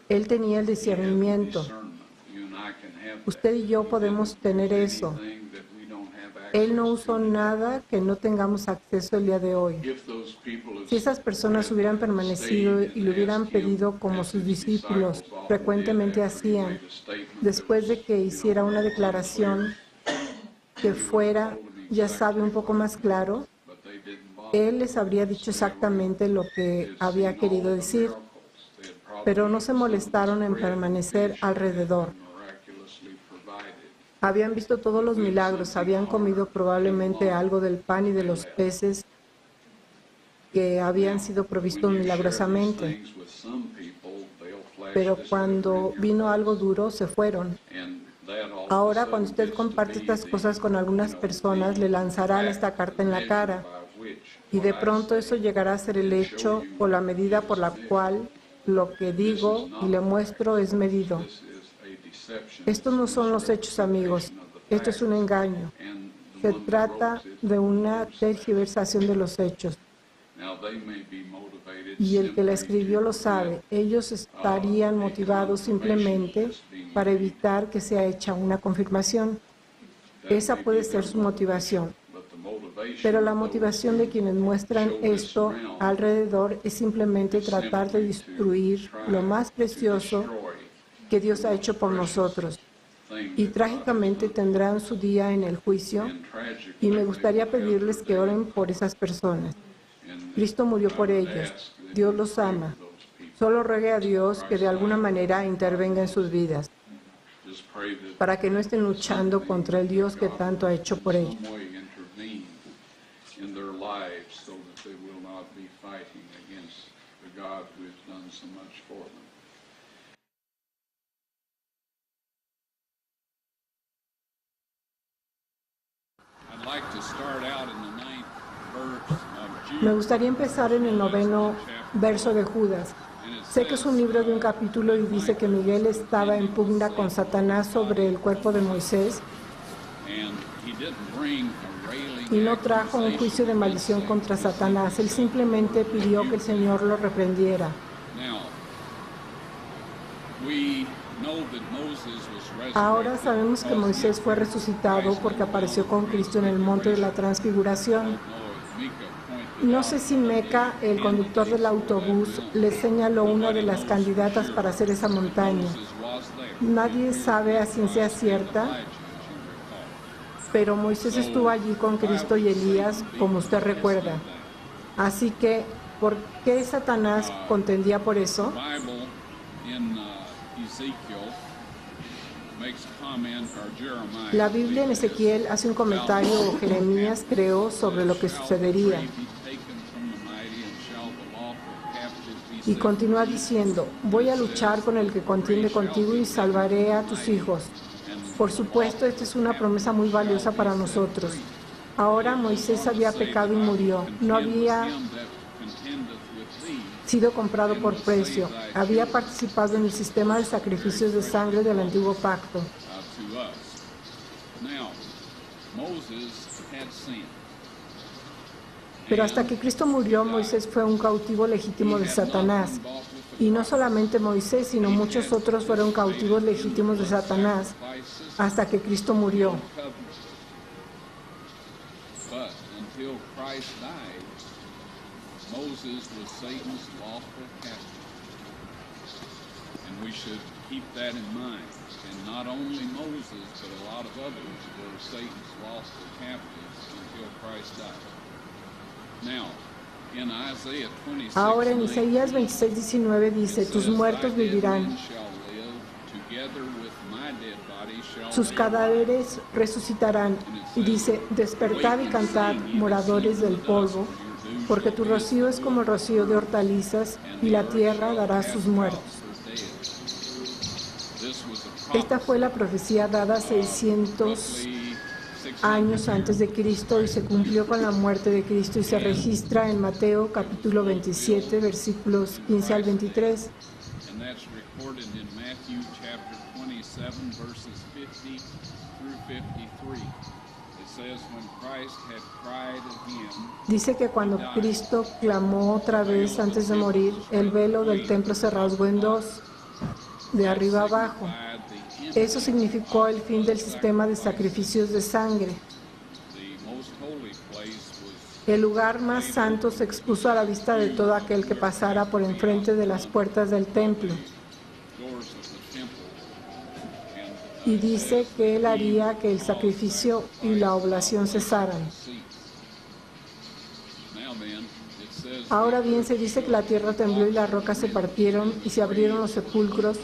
Él tenía el discernimiento. Usted y yo podemos tener eso. Él no usó nada que no tengamos acceso el día de hoy. Si esas personas hubieran permanecido y le hubieran pedido como sus discípulos frecuentemente hacían, después de que hiciera una declaración que fuera, ya sabe, un poco más claro, Él les habría dicho exactamente lo que había querido decir, pero no se molestaron en permanecer alrededor. Habían visto todos los milagros, habían comido probablemente algo del pan y de los peces que habían sido provistos milagrosamente. Pero cuando vino algo duro, se fueron. Ahora, cuando usted comparte estas cosas con algunas personas, le lanzarán esta carta en la cara. Y de pronto eso llegará a ser el hecho o la medida por la cual lo que digo y le muestro es medido. Estos no son los hechos, amigos. Esto es un engaño. Se trata de una tergiversación de los hechos. Y el que la escribió lo sabe. Ellos estarían motivados simplemente para evitar que sea hecha una confirmación. Esa puede ser su motivación. Pero la motivación de quienes muestran esto alrededor es simplemente tratar de destruir lo más precioso que Dios ha hecho por nosotros. Y trágicamente tendrán su día en el juicio, y me gustaría pedirles que oren por esas personas. Cristo murió por ellos. Dios los ama. Solo ruegue a Dios que de alguna manera intervenga en sus vidas, para que no estén luchando contra el Dios que tanto ha hecho por ellos. Me gustaría empezar en el 9º verso de Judas. Sé que es un libro de un capítulo y dice que Miguel estaba en pugna con Satanás sobre el cuerpo de Moisés y no trajo un juicio de maldición contra Satanás. Él simplemente pidió que el Señor lo reprendiera. Ahora sabemos que Moisés fue resucitado porque apareció con Cristo en el monte de la Transfiguración. No sé si Meca, el conductor del autobús, le señaló una de las candidatas para hacer esa montaña. Nadie sabe a ciencia cierta, pero Moisés estuvo allí con Cristo y Elías, como usted recuerda. Así que, ¿por qué Satanás contendía por eso? La Biblia en Ezequiel hace un comentario, o Jeremías creo, sobre lo que sucedería. Y continúa diciendo, voy a luchar con el que contiende contigo y salvaré a tus hijos. Por supuesto, esta es una promesa muy valiosa para nosotros. Ahora Moisés había pecado y murió. No había sido comprado por precio. Había participado en el sistema de sacrificios de sangre del antiguo pacto. Pero hasta que Cristo murió, Moisés fue un cautivo legítimo de Satanás. Y no solamente Moisés, sino muchos otros fueron cautivos legítimos de Satanás hasta que Cristo murió. Ahora en Isaías 26:19 dice, tus muertos vivirán. sus cadáveres resucitarán. Y dice, despertad y cantad, moradores del polvo, porque tu rocío es como el rocío de hortalizas, y la tierra dará sus muertos. Esta fue la profecía dada 600 años antes de Cristo y se cumplió con la muerte de Cristo y se registra en Mateo capítulo 27, versículos 15 al 23. Dice que cuando Cristo clamó otra vez antes de morir, el velo del templo se rasgó en dos, de arriba abajo. Eso significó el fin del sistema de sacrificios de sangre. El lugar más santo se expuso a la vista de todo aquel que pasara por enfrente de las puertas del templo. Y dice que él haría que el sacrificio y la oblación cesaran. Ahora bien, se dice que la tierra tembló y las rocas se partieron y se abrieron los sepulcros,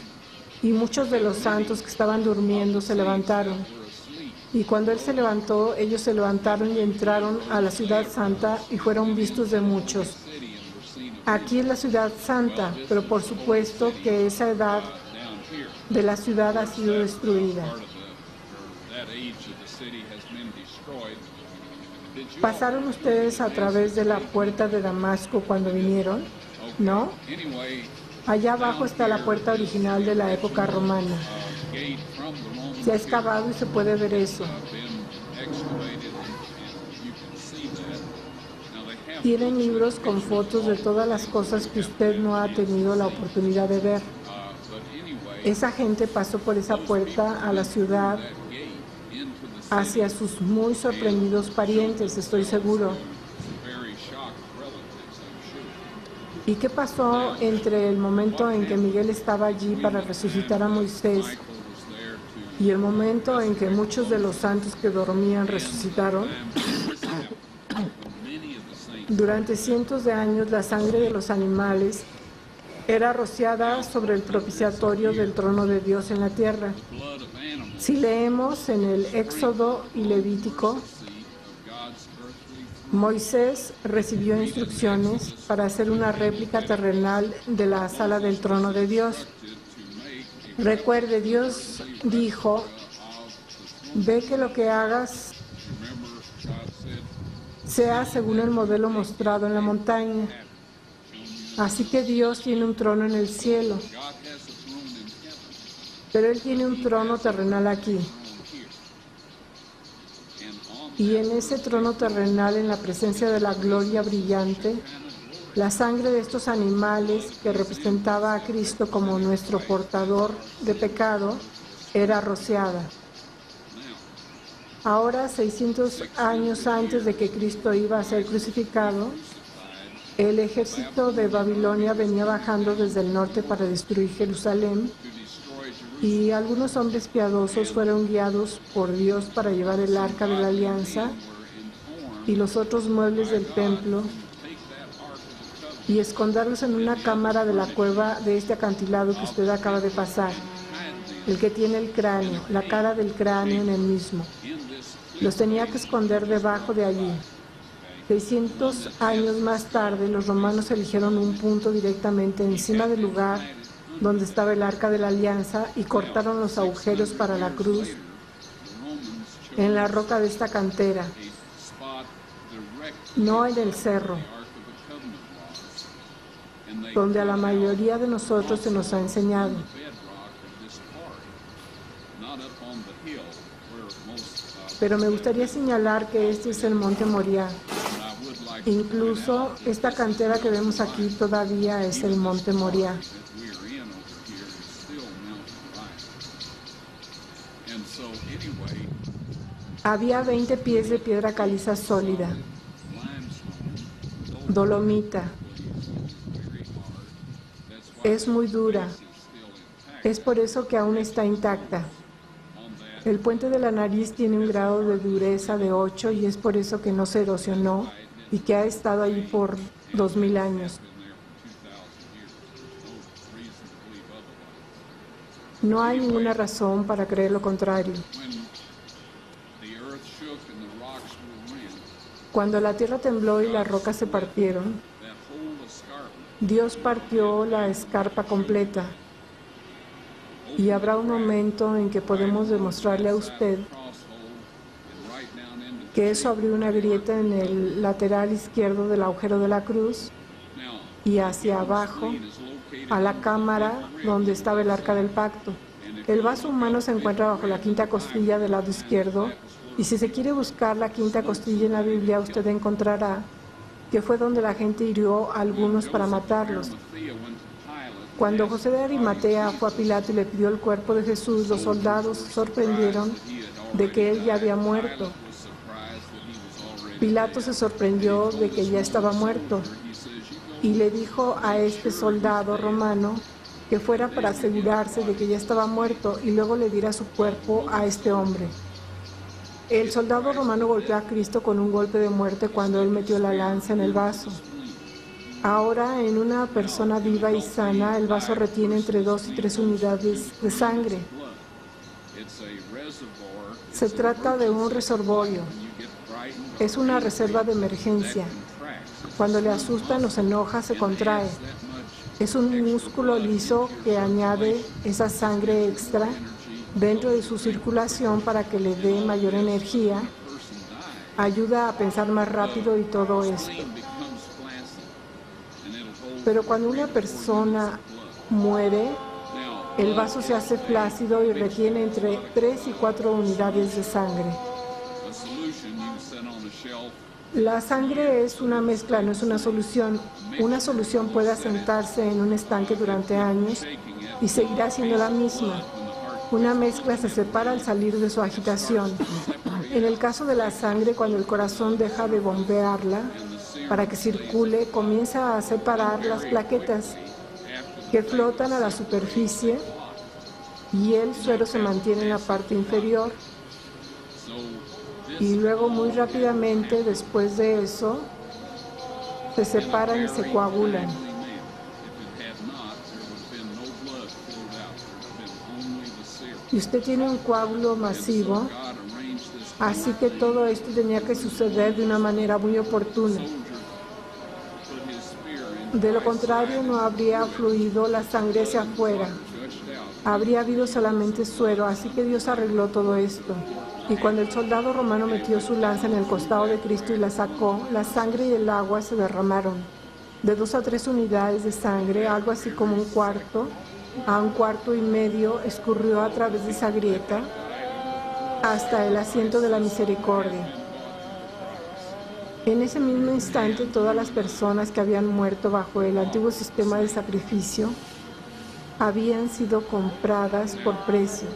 y muchos de los santos que estaban durmiendo se levantaron. Y cuando él se levantó, ellos se levantaron y entraron a la ciudad santa y fueron vistos de muchos. Aquí es la ciudad santa, pero por supuesto que esa edad de la ciudad ha sido destruida. ¿Pasaron ustedes a través de la puerta de Damasco cuando vinieron? ¿No? Allá abajo está la puerta original de la época romana. Se ha excavado y se puede ver eso. Tienen libros con fotos de todas las cosas que usted no ha tenido la oportunidad de ver. Esa gente pasó por esa puerta a la ciudad hacia sus muy sorprendidos parientes, estoy seguro. ¿Y qué pasó entre el momento en que Miguel estaba allí para resucitar a Moisés y el momento en que muchos de los santos que dormían resucitaron? Durante cientos de años la sangre de los animales era rociada sobre el propiciatorio del trono de Dios en la tierra. Si leemos en el Éxodo y Levítico, Moisés recibió instrucciones para hacer una réplica terrenal de la sala del trono de Dios. Recuerde, Dios dijo, ve que lo que hagas sea según el modelo mostrado en la montaña. Así que Dios tiene un trono en el cielo, pero Él tiene un trono terrenal aquí. Y en ese trono terrenal, en la presencia de la gloria brillante, la sangre de estos animales que representaba a Cristo como nuestro portador de pecado era rociada. Ahora, 600 años antes de que Cristo iba a ser crucificado, el ejército de Babilonia venía bajando desde el norte para destruir Jerusalén, y algunos hombres piadosos fueron guiados por Dios para llevar el arca de la alianza y los otros muebles del templo y esconderlos en una cámara de la cueva de este acantilado que usted acaba de pasar, el que tiene el cráneo, la cara del cráneo en el mismo. Los tenía que esconder debajo de allí. 600 años más tarde, los romanos eligieron un punto directamente encima del lugar donde estaba el arca de la alianza y cortaron los agujeros para la cruz en la roca de esta cantera, no en el cerro, donde a la mayoría de nosotros se nos ha enseñado. Pero me gustaría señalar que este es el monte Moriah. Incluso esta cantera que vemos aquí todavía es el monte Moriah. Había 20 pies de piedra caliza sólida, dolomita. Es muy dura. Es por eso que aún está intacta. El puente de la nariz tiene un grado de dureza de 8 y es por eso que no se erosionó y que ha estado allí por 2000 años. No hay ninguna razón para creer lo contrario. Cuando la tierra tembló y las rocas se partieron, Dios partió la escarpa completa. Y habrá un momento en que podemos demostrarle a usted que eso abrió una grieta en el lateral izquierdo del agujero de la cruz y hacia abajo a la cámara donde estaba el arca del pacto. El vaso humano se encuentra bajo la quinta costilla del lado izquierdo, y si se quiere buscar la quinta costilla en la Biblia, usted encontrará que fue donde la gente hirió a algunos para matarlos. Cuando José de Arimatea fue a Pilato y le pidió el cuerpo de Jesús, los soldados se sorprendieron de que él ya había muerto. Pilato se sorprendió de que ya estaba muerto y le dijo a este soldado romano que fuera para asegurarse de que ya estaba muerto y luego le diera su cuerpo a este hombre. El soldado romano golpeó a Cristo con un golpe de muerte cuando él metió la lanza en el vaso. Ahora, en una persona viva y sana, el vaso retiene entre 2 y 3 unidades de sangre. Se trata de un reservorio. Es una reserva de emergencia. Cuando le asustan o se enoja, se contrae. Es un músculo liso que añade esa sangre extra dentro de su circulación para que le dé mayor energía, ayuda a pensar más rápido y todo esto. Pero cuando una persona muere, el vaso se hace flácido y retiene entre 3 y 4 unidades de sangre. La sangre es una mezcla, no es una solución. Una solución puede asentarse en un estanque durante años y seguirá siendo la misma. Una mezcla se separa al salir de su agitación. En el caso de la sangre, cuando el corazón deja de bombearla para que circule, comienza a separar las plaquetas que flotan a la superficie y el suero se mantiene en la parte inferior. Y luego, muy rápidamente, después de eso, se separan y se coagulan. Y usted tiene un coágulo masivo, así que todo esto tenía que suceder de una manera muy oportuna. De lo contrario, no habría fluido la sangre hacia afuera. Habría habido solamente suero, así que Dios arregló todo esto. Y cuando el soldado romano metió su lanza en el costado de Cristo y la sacó, la sangre y el agua se derramaron. De 2 a 3 unidades de sangre, algo así como un cuarto a un cuarto y medio, escurrió a través de esa grieta hasta el asiento de la misericordia. En ese mismo instante, todas las personas que habían muerto bajo el antiguo sistema de sacrificio habían sido compradas por precio.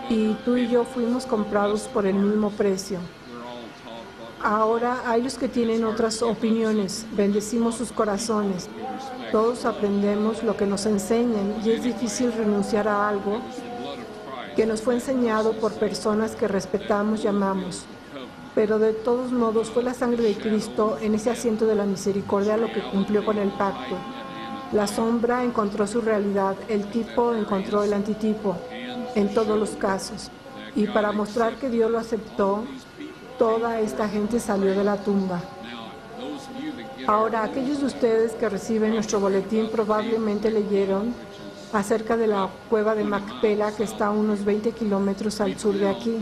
Y tú y yo fuimos comprados por el mismo precio. Ahora hay los que tienen otras opiniones. Bendecimos sus corazones. Todos aprendemos lo que nos enseñan y es difícil renunciar a algo que nos fue enseñado por personas que respetamos y amamos. Pero de todos modos fue la sangre de Cristo en ese asiento de la misericordia lo que cumplió con el pacto. La sombra encontró su realidad, el tipo encontró el antitipo en todos los casos. Y para mostrar que Dios lo aceptó, toda esta gente salió de la tumba. Ahora, aquellos de ustedes que reciben nuestro boletín probablemente leyeron acerca de la cueva de Macpela, que está a unos 20 kilómetros al sur de aquí.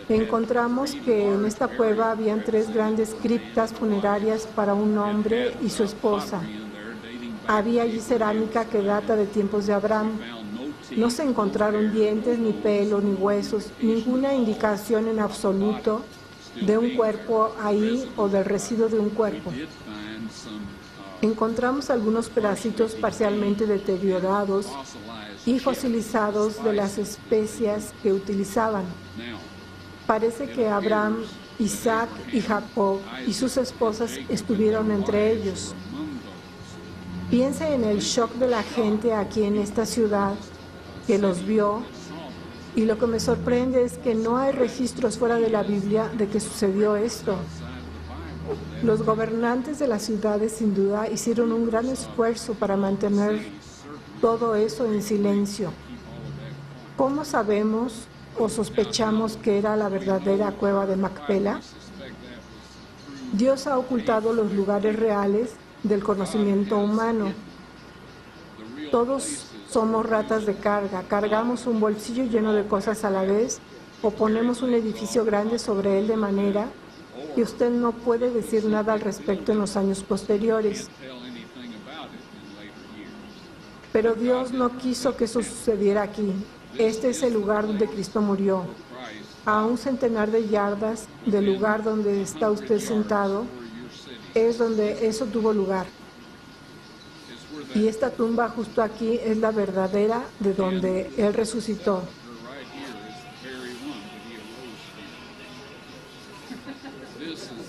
Encontramos que en esta cueva habían 3 grandes criptas funerarias para un hombre y su esposa. Había allí cerámica que data de tiempos de Abraham. No se encontraron dientes, ni pelo, ni huesos, ninguna indicación en absoluto de un cuerpo ahí o del residuo de un cuerpo. Encontramos algunos pedacitos parcialmente deteriorados y fosilizados de las especias que utilizaban. Parece que Abraham, Isaac y Jacob y sus esposas estuvieron entre ellos. Piense en el shock de la gente aquí en esta ciudad que los vio, y lo que me sorprende es que no hay registros fuera de la Biblia de que sucedió esto. Los gobernantes de las ciudades sin duda hicieron un gran esfuerzo para mantener todo eso en silencio. ¿Cómo sabemos o sospechamos que era la verdadera cueva de Macpela? Dios ha ocultado los lugares reales del conocimiento humano. Todos somos ratas de carga, cargamos un bolsillo lleno de cosas a la vez o ponemos un edificio grande sobre él de manera que usted no puede decir nada al respecto en los años posteriores. Pero Dios no quiso que eso sucediera aquí. Este es el lugar donde Cristo murió. A un centenar de yardas del lugar donde está usted sentado, es donde eso tuvo lugar. Y esta tumba justo aquí es la verdadera de donde Él resucitó.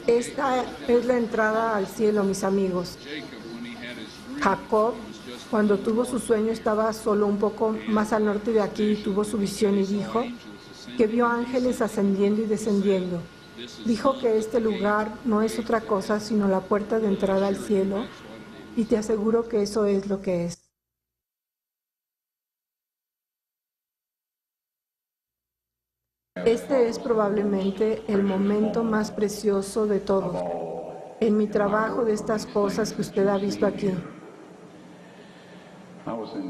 Esta es la entrada al cielo, mis amigos. Jacob, cuando tuvo su sueño, estaba solo un poco más al norte de aquí y tuvo su visión y dijo que vio ángeles ascendiendo y descendiendo. Dijo que este lugar no es otra cosa sino la puerta de entrada al cielo, y te aseguro que eso es lo que es. Este es probablemente el momento más precioso de todos, en mi trabajo de estas cosas que usted ha visto aquí.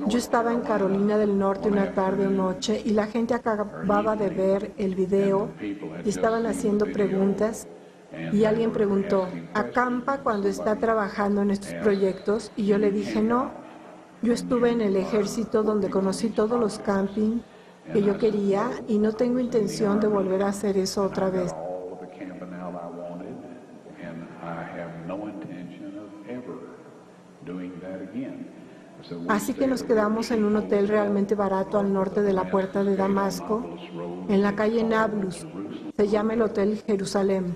Yo estaba en Carolina del Norte una tarde o noche y la gente acababa de ver el video y estaban haciendo preguntas y alguien preguntó, ¿acampa cuando está trabajando en estos proyectos? Y yo le dije, no, yo estuve en el ejército donde conocí todos los camping que yo quería y no tengo intención de volver a hacer eso otra vez. Así que nos quedamos en un hotel realmente barato al norte de la puerta de Damasco, en la calle Nablus. Se llama el Hotel Jerusalén.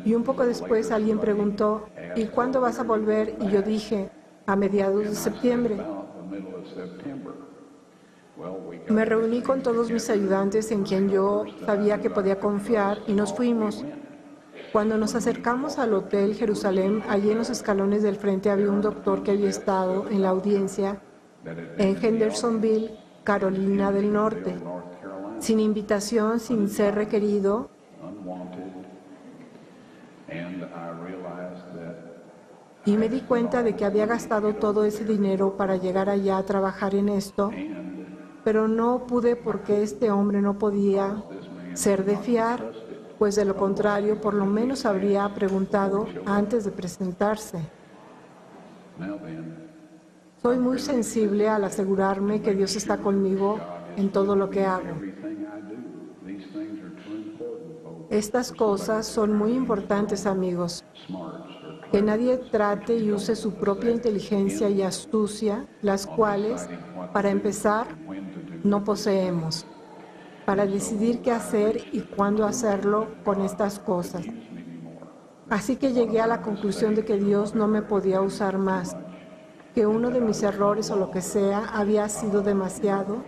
Y un poco después alguien preguntó, ¿y cuándo vas a volver? Y yo dije, a mediados de septiembre. Me reuní con todos mis ayudantes en quien yo sabía que podía confiar y nos fuimos. Cuando nos acercamos al Hotel Jerusalén, allí en los escalones del frente había un doctor que había estado en la audiencia en Hendersonville, Carolina del Norte, sin invitación, sin ser requerido. Y me di cuenta de que había gastado todo ese dinero para llegar allá a trabajar en esto, pero no pude porque este hombre no podía ser de fiar, pues de lo contrario, por lo menos habría preguntado antes de presentarse. Soy muy sensible al asegurarme que Dios está conmigo en todo lo que hago. Estas cosas son muy importantes, amigos. Que nadie trate y use su propia inteligencia y astucia, las cuales, para empezar, no poseemos, para decidir qué hacer y cuándo hacerlo con estas cosas. Así que llegué a la conclusión de que Dios no me podía usar más, que uno de mis errores o lo que sea había sido demasiado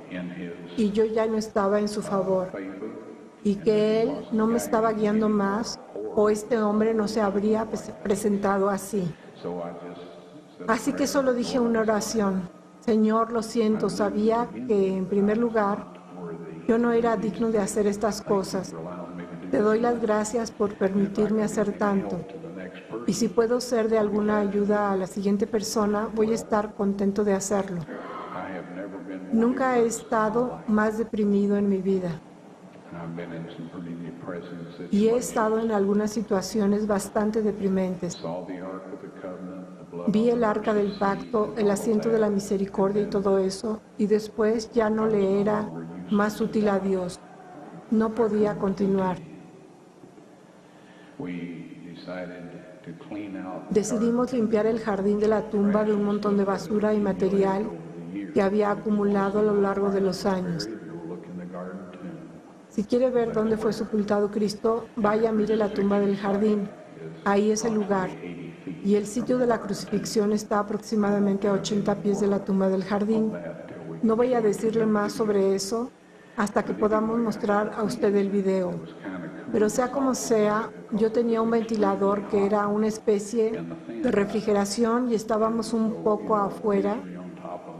y yo ya no estaba en su favor, y que Él no me estaba guiando más o este hombre no se habría presentado así. Así que solo dije una oración. Señor, lo siento, sabía que en primer lugar yo no era digno de hacer estas cosas. Te doy las gracias por permitirme hacer tanto. Y si puedo ser de alguna ayuda a la siguiente persona, voy a estar contento de hacerlo. Nunca he estado más deprimido en mi vida. Y he estado en algunas situaciones bastante deprimentes. Vi el arca del pacto, el asiento de la misericordia y todo eso, y después ya no le era más útil a Dios. No podía continuar. Decidimos limpiar el jardín de la tumba de un montón de basura y material que había acumulado a lo largo de los años. Si quiere ver dónde fue sepultado Cristo, vaya, mire la tumba del jardín. Ahí es el lugar. Y el sitio de la crucifixión está aproximadamente a 80 pies de la tumba del jardín. No voy a decirle más sobre eso hasta que podamos mostrar a usted el video. Pero sea como sea, yo tenía un ventilador que era una especie de refrigeración y estábamos un poco afuera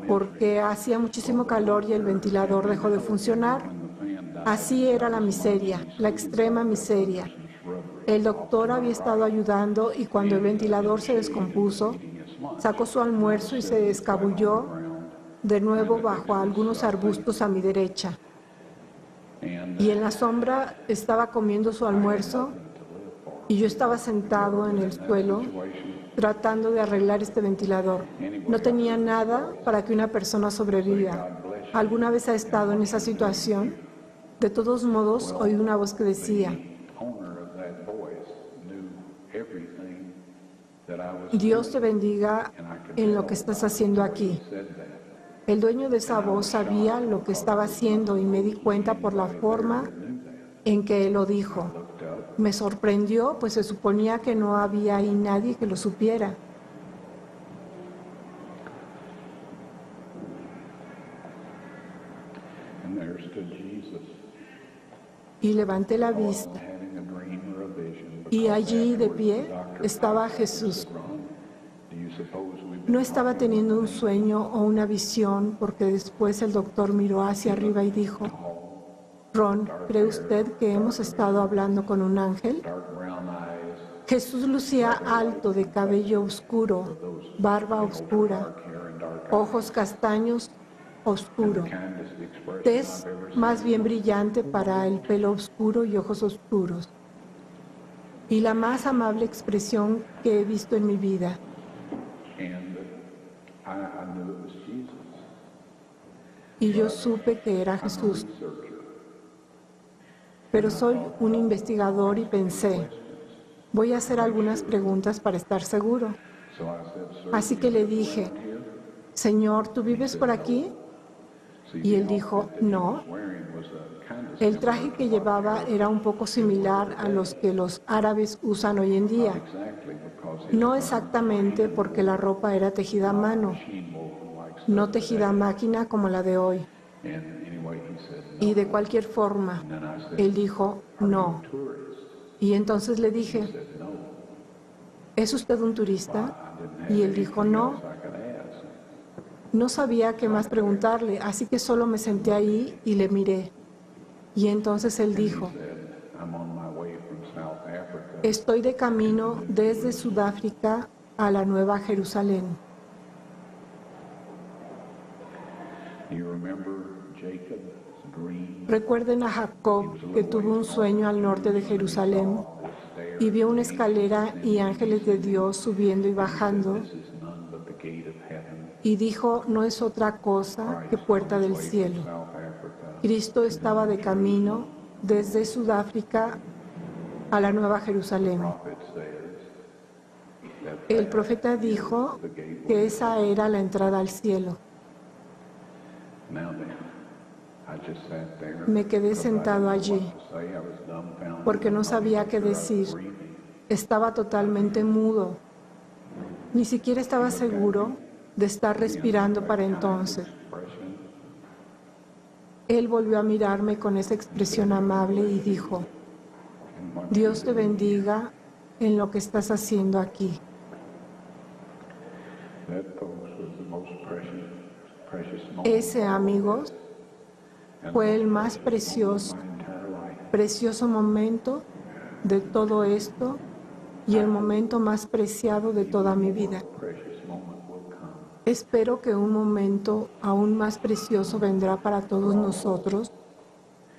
porque hacía muchísimo calor y el ventilador dejó de funcionar. Así era la miseria, la extrema miseria. El doctor había estado ayudando y cuando el ventilador se descompuso, sacó su almuerzo y se escabulló de nuevo bajo algunos arbustos a mi derecha. Y en la sombra estaba comiendo su almuerzo y yo estaba sentado en el suelo tratando de arreglar este ventilador. No tenía nada para que una persona sobreviva. ¿Alguna vez ha estado en esa situación? De todos modos, oí una voz que decía, Dios te bendiga en lo que estás haciendo aquí. El dueño de esa voz sabía lo que estaba haciendo y me di cuenta por la forma en que él lo dijo. Me sorprendió, pues se suponía que no había ahí nadie que lo supiera. Y levanté la vista. Y allí de pie estaba Jesús. No estaba teniendo un sueño o una visión, porque después el doctor miró hacia arriba y dijo, Ron, ¿cree usted que hemos estado hablando con un ángel? Jesús lucía alto, de cabello oscuro, barba oscura, ojos castaños oscuro, tez más bien brillante para el pelo oscuro y ojos oscuros, y la más amable expresión que he visto en mi vida. Y yo supe que era Jesús. Pero soy un investigador y pensé, voy a hacer algunas preguntas para estar seguro. Así que le dije, Señor, ¿tú vives por aquí? Y él dijo, no. El traje que llevaba era un poco similar a los que los árabes usan hoy en día. No exactamente, porque la ropa era tejida a mano, no tejida a máquina como la de hoy. Y de cualquier forma, él dijo, no. Y entonces le dije, ¿es usted un turista? Y él dijo, no. No sabía qué más preguntarle, así que solo me senté ahí y le miré. Y entonces él dijo, estoy de camino desde Sudáfrica a la Nueva Jerusalén. Recuerden a Jacob, que tuvo un sueño al norte de Jerusalén y vio una escalera y ángeles de Dios subiendo y bajando, y dijo, no es otra cosa que puerta del cielo. Cristo estaba de camino desde Sudáfrica a la Nueva Jerusalén. El profeta dijo que esa era la entrada al cielo. Me quedé sentado allí porque no sabía qué decir. Estaba totalmente mudo. Ni siquiera estaba seguro de estar respirando para entonces. Él volvió a mirarme con esa expresión amable y dijo, Dios te bendiga en lo que estás haciendo aquí. Ese, amigos, fue el más precioso momento de todo esto y el momento más preciado de toda mi vida. Espero que un momento aún más precioso vendrá para todos nosotros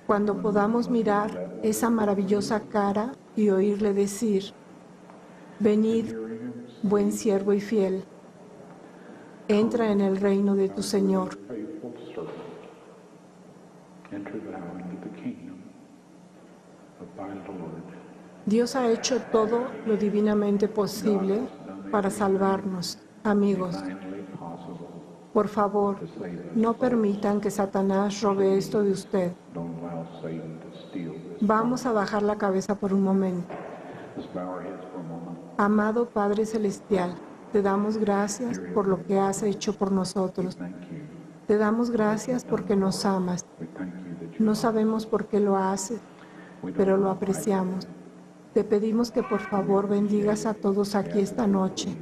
cuando podamos mirar esa maravillosa cara y oírle decir, venid, buen siervo y fiel, entra en el reino de tu Señor. Dios ha hecho todo lo divinamente posible para salvarnos, amigos. Por favor, no permitan que Satanás robe esto de usted. Vamos a bajar la cabeza por un momento. Amado Padre Celestial, te damos gracias por lo que has hecho por nosotros. Te damos gracias porque nos amas. No sabemos por qué lo haces, pero lo apreciamos. Te pedimos que por favor bendigas a todos aquí esta noche.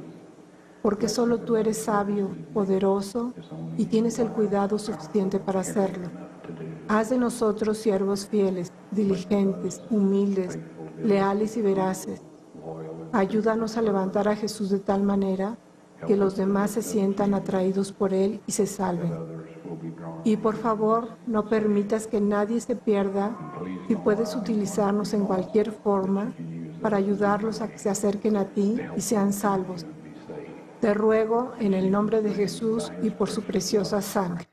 porque solo tú eres sabio, poderoso y tienes el cuidado suficiente para hacerlo. Haz de nosotros siervos fieles, diligentes, humildes, leales y veraces. Ayúdanos a levantar a Jesús de tal manera que los demás se sientan atraídos por Él y se salven. Y por favor, no permitas que nadie se pierda y puedes utilizarnos en cualquier forma para ayudarlos a que se acerquen a ti y sean salvos. Te ruego en el nombre de Jesús y por su preciosa sangre.